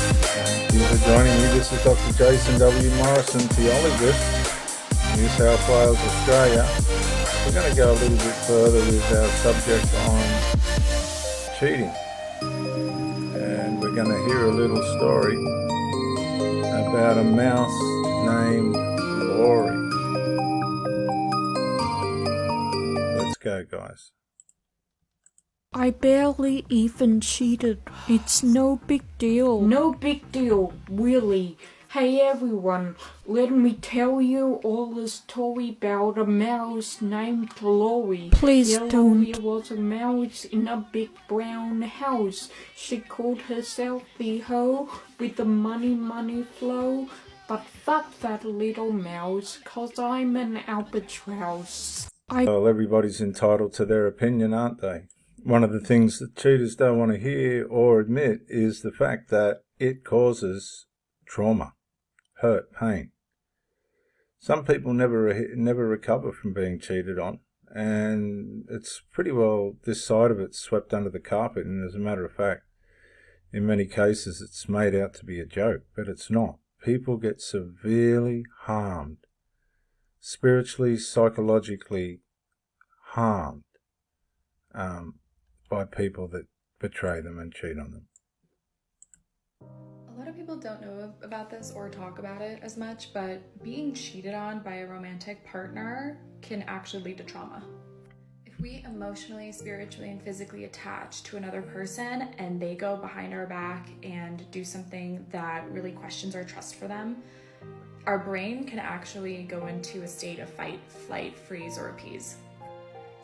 Thank you for joining me. This is Dr. Jason W. Morrison, theologist, New South Wales, Australia. We're going to go a little bit further with our subject on cheating. And we're going to hear a little story about a mouse named Laurie. Let's go, guys. I barely even cheated. It's no big deal. No big deal, really. Hey everyone, let me tell you all the story about a mouse named Laurie. Please don't. Laurie was a mouse in a big brown house. She called herself the hoe with the money flow. But fuck that little mouse, 'cause I'm an albatross. Well, everybody's entitled to their opinion, aren't they? One of the things that cheaters don't want to hear or admit is the fact that it causes trauma, hurt, pain. Some people never recover from being cheated on, and it's pretty well this side of it swept under the carpet. And as a matter of fact, in many cases, it's made out to be a joke, but it's not. People get severely harmed, spiritually, psychologically harmed by people that betray them and cheat on them. A lot of people don't know about this or talk about it as much, but being cheated on by a romantic partner can actually lead to trauma. If we emotionally, spiritually, and physically attach to another person and they go behind our back and do something that really questions our trust for them, our brain can actually go into a state of fight, flight, freeze, or appease.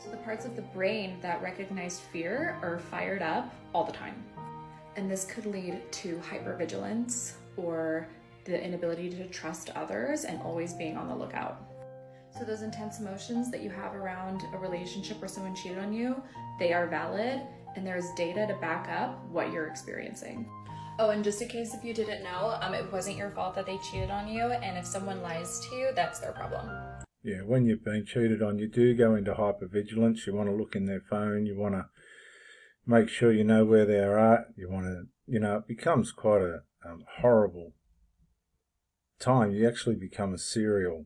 So the parts of the brain that recognize fear are fired up all the time. And this could lead to hypervigilance or the inability to trust others and always being on the lookout. So those intense emotions that you have around a relationship where someone cheated on you, they are valid, and there's data to back up what you're experiencing. Oh, and just in case if you didn't know, it wasn't your fault that they cheated on you, and if someone lies to you, that's their problem. Yeah, when you've been cheated on, you do go into hypervigilance. You want to look in their phone. You want to make sure you know where they're at. You want to, it becomes quite a horrible time. You actually become a serial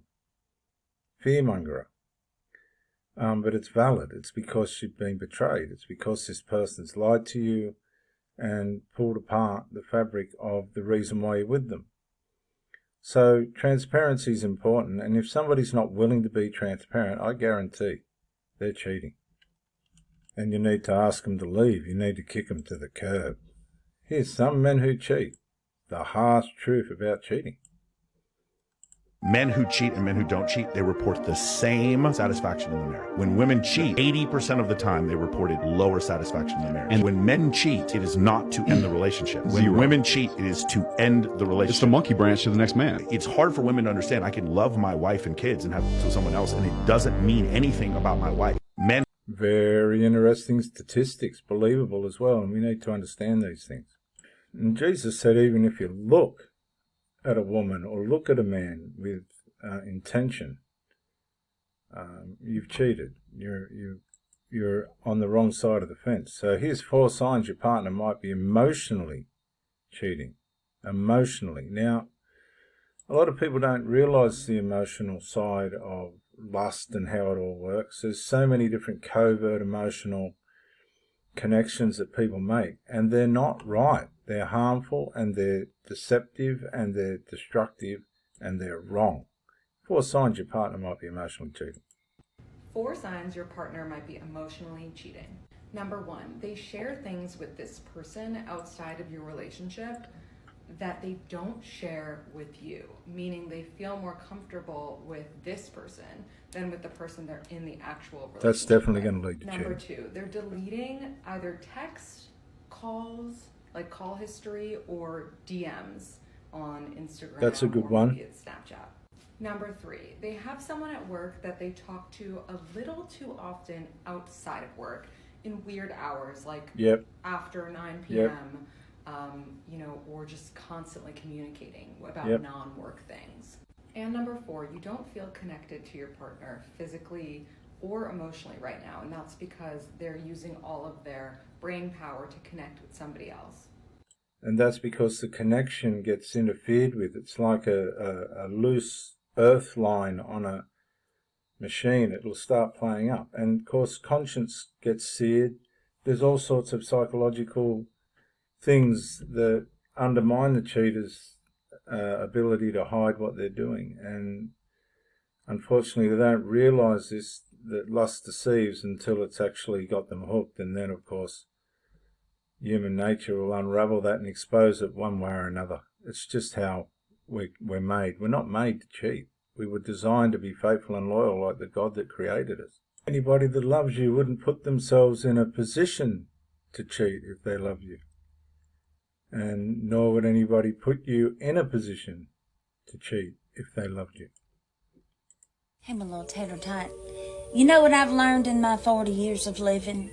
fearmonger. But it's valid. It's because you've been betrayed. It's because this person's lied to you and pulled apart the fabric of the reason why you're with them. So transparency is important, and if somebody's not willing to be transparent, I guarantee they're cheating. And you need to ask them to leave. You need to kick them to the curb. Here's some men who cheat. The harsh truth about cheating. Men who cheat and men who don't cheat, they report the same satisfaction in the marriage. When women cheat, 80% of the time they reported lower satisfaction in the marriage. And when men cheat, it is not to end the relationship. When women cheat, it is to end the relationship. It's the monkey branch to the next man. It's hard for women to understand. I can love my wife and kids and have to someone else, and it doesn't mean anything about my wife. Men. Very interesting statistics, believable as well, and we need to understand these things. And Jesus said, even if you look at a woman or look at a man with intention, you've cheated. You're on the wrong side of the fence. So here's 4 signs your partner might be emotionally cheating. Emotionally. Now, a lot of people don't realize the emotional side of lust and how it all works. There's so many different covert emotional connections that people make, and they're not right. They're harmful, and they're deceptive, and they're destructive, and they're wrong. 4 signs your partner might be emotionally cheating. 4 signs your partner might be emotionally cheating. Number 1, they share things with this person outside of your relationship that they don't share with you, meaning they feel more comfortable with this person than with the person they're in the actual relationship. That's definitely going to lead to cheating. Number 2, they're deleting either text, calls, like call history, or DMs on Instagram. That's a good or one. Maybe it's Snapchat. Number 3, they have someone at work that they talk to a little too often outside of work in weird hours, like after 9 p.m., or just constantly communicating about non-work things. And number 4, you don't feel connected to your partner physically or emotionally right now, and that's because they're using all of their brain power to connect with somebody else. And that's because the connection gets interfered with. It's like a loose earth line on a machine. It'll start playing up. And of course, conscience gets seared. There's all sorts of psychological things that undermine the cheater's ability to hide what they're doing. And unfortunately, they don't realize this, that lust deceives, until it's actually got them hooked. And then, of course, human nature will unravel that and expose it one way or another. It's just how we're made. We're not made to cheat. We were designed to be faithful and loyal like the God that created us. Anybody that loves you wouldn't put themselves in a position to cheat if they love you. And nor would anybody put you in a position to cheat if they loved you. Hey, my little tater tot. You know what I've learned in my 40 years of living?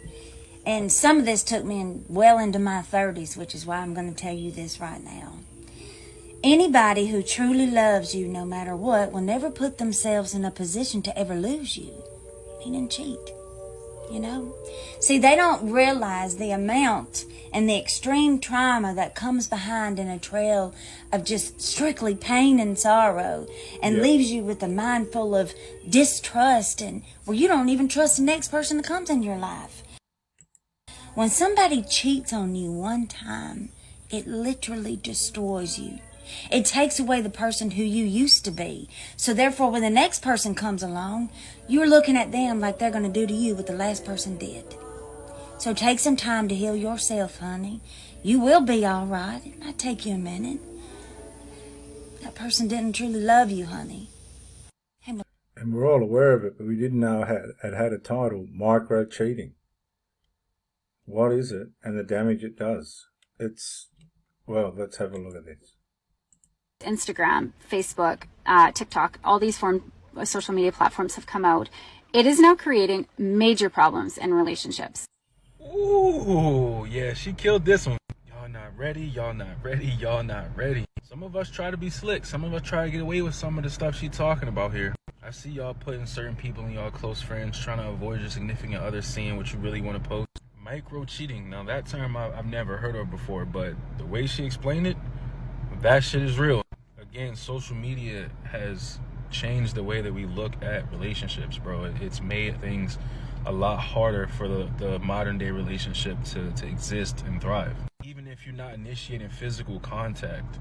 And some of this took me well into my 30s, which is why I'm going to tell you this right now. Anybody who truly loves you, no matter what, will never put themselves in a position to ever lose you. Meaning cheat. You know? See, they don't realize the amount and the extreme trauma that comes behind in a trail of just strictly pain and sorrow, and leaves you with a mind full of distrust, and where you don't even trust the next person that comes in your life. When somebody cheats on you one time, it literally destroys you. It takes away the person who you used to be. So therefore, when the next person comes along, you're looking at them like they're going to do to you what the last person did. So take some time to heal yourself, honey. You will be all right. It might take you a minute. That person didn't truly love you, honey. And we're all aware of it, but we didn't know it had a title, micro-cheating. What is it and the damage it does? Well, let's have a look at this. Instagram, Facebook, TikTok, all these social media platforms have come out. It is now creating major problems in relationships. Ooh, yeah, she killed this one. Y'all not ready, y'all not ready, y'all not ready. Some of us try to be slick. Some of us try to get away with some of the stuff she's talking about here. I see y'all putting certain people in y'all close friends, trying to avoid your significant other seeing what you really want to post. Micro cheating. Now that term I've never heard of before, but the way she explained it, that shit is real. Again, social media has changed the way that we look at relationships, bro. It's made things a lot harder for the modern day relationship to exist and thrive. Even if you're not initiating physical contact,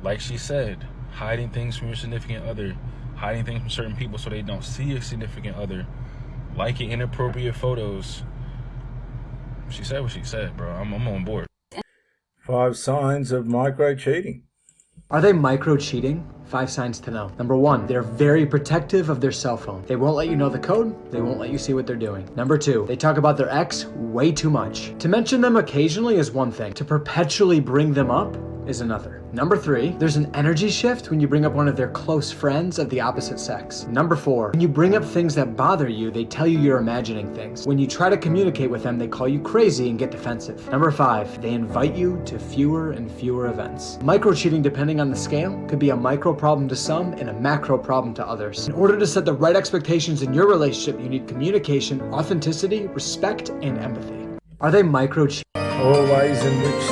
like she said, hiding things from your significant other, hiding things from certain people so they don't see your significant other, liking inappropriate photos. She said what she said, bro. I'm on board. 5 signs of micro-cheating. Are they micro-cheating? 5 signs to know. Number 1, they're very protective of their cell phone. They won't let you know the code. They won't let you see what they're doing. Number 2, they talk about their ex way too much. To mention them occasionally is one thing. To perpetually bring them up is another. Number 3, there's an energy shift when you bring up one of their close friends of the opposite sex. Number 4, when you bring up things that bother you, they tell you you're imagining things. When you try to communicate with them, they call you crazy and get defensive. Number 5, they invite you to fewer and fewer events. Micro-cheating, depending on the scale, could be a micro problem to some and a macro problem to others. In order to set the right expectations in your relationship, you need communication, authenticity, respect, and empathy. Are they micro-cheating? All ways in which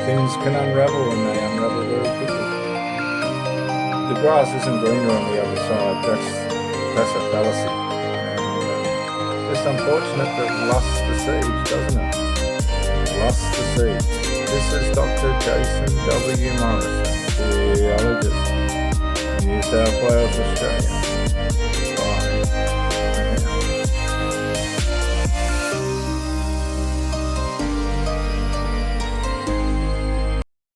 things can unravel, and they unravel very quickly. The grass isn't greener on the other side. That's a fallacy. And it's unfortunate that lust deceives, doesn't it? Lust deceives. This is Dr. Jason W. Morrison, geologist, New South Wales, Australia.